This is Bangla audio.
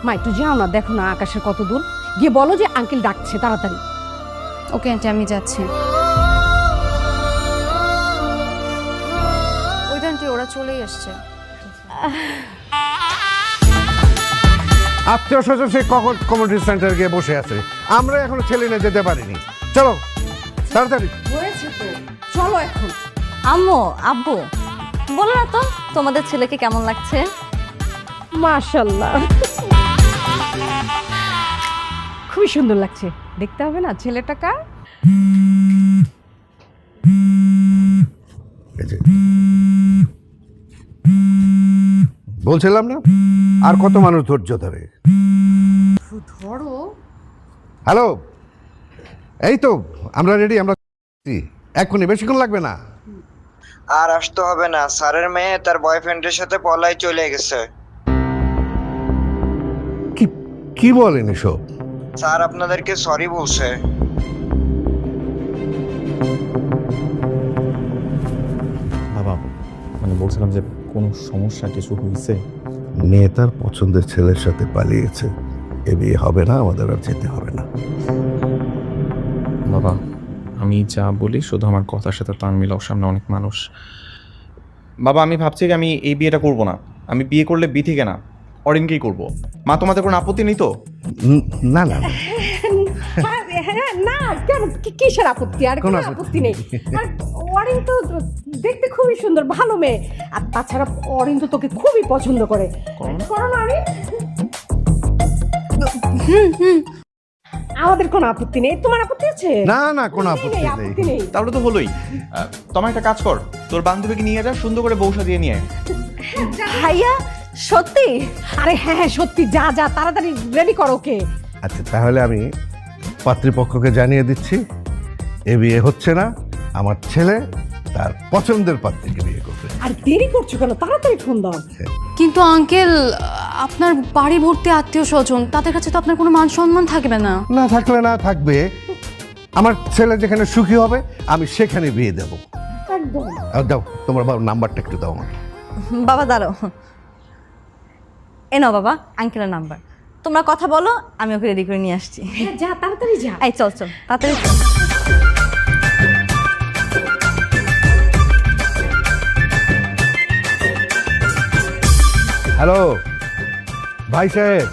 মা একটু যাও না, দেখো না আকাশের কত দূর, গিয়ে বলো যে আঙ্কেল ডাকছে তাড়াতাড়ি। ওকে আন্টি, আমি যাচ্ছি। ওই তো আন্টি, ওরা চলেই আসছে। আত্মীয় স্বজন সে কমিউনিটি সেন্টার গিয়ে বসে আছে, আমরা এখনো ছেলে নিয়ে যেতে পারিনি। চলো তাড়াতাড়ি। হয়েছে তো, চলো এখন। আম্মু, আব্বু, বলো না তো তোমাদের ছেলেকে কেমন লাগছে? মাশাআল্লাহ, খুবই সুন্দর লাগছে। দেখতে হবে না ছেলেটা কার? এই যে, বলছিলাম না আর কত মানুষ ধৈর্য ধরে। ধরো। হ্যালো, এই তো আমরা রেডি, আমরা এক্ষুনি, বেশিক্ষণ লাগবে না। আর আসতে হবে না, স্যারের মেয়ে তার বয়ফ্রেন্ডের সাথে পলায় চলে গেছে। কি কি বলেন এসব? স্যার আপনাদেরকে সরি বলছে। বাবা, মানে বলছিলাম যে কোনো সমস্যা কিছু হয়েছে? মেয়ে তার পছন্দের ছেলের সাথে পালিয়েছে, এ বিয়ে হবে না, আমাদের আর যেতে হবে না। বাবা, আমি যা বলি শুধু আমার কথার সাথে তাল মিলাও, সামনে অনেক মানুষ। বাবা, আমি ভাবছি যে আমি এই বিয়েটা করব না। আমি বিয়ে করলে বিথিকে না, অরিনকেই করব। মা, তোমাদের কোনো আপত্তি নেই তো? না না না। না কেন, কিসের আপত্তি? আর কোনো আপত্তি নেই। আর অরিন তো দেখতে খুবই সুন্দর, ভালো মেয়ে। আর তাছাড়া অরিন তো তোকে খুবই পছন্দ করে। করো না অরিন? আমাদের কোনো আপত্তি নেই, তোমার আপত্তি আছে? না না, কোনো আপত্তি নেই। তাহলে তো হলোই। তোমার একটা কাজ কর, তোর বান্ধবীকে নিয়ে যা, সুন্দর করে বৌসা দিয়ে নিয়ে আয়। ভাইয়া, সত্যি? আরে হ্যাঁ হ্যাঁ সত্যি, যা যা তাড়াতাড়ি রেডি করো ওকে। আচ্ছা, তাহলে আমি পাত্রীপক্ষকে জানিয়ে দিচ্ছি এ বিয়ে হচ্ছে না, আমার ছেলে তার পছন্দের পাত্রীকে বিয়ে করবে। আর দেরি করছো কেন, তাড়াতাড়ি ফোন দাও। কিন্তু আঙ্কেল, আপনার বাড়ি ভর্তি আত্মীয় স্বজন, তাদের কাছে তো আপনার কোনো মান সম্মান থাকবে না। না থাকলে না থাকবে, আমার ছেলে যেখানে সুখী হবে আমি সেখানে বিয়ে দেবো। একদম। দাও তোমার বাবার নাম্বারটা একটু দাও আমাকে। বাবা দাঁড়াও, এ নাও বাবা আঙ্কেলের নাম্বার। তোমরা কথা বলো, আমি ওকে রেডি করে নিয়ে আসছি। হ্যাঁ যা, তাড়াতাড়ি যা। এই চল চল তাড়াতাড়ি। হ্যালো ভাই সাহেব,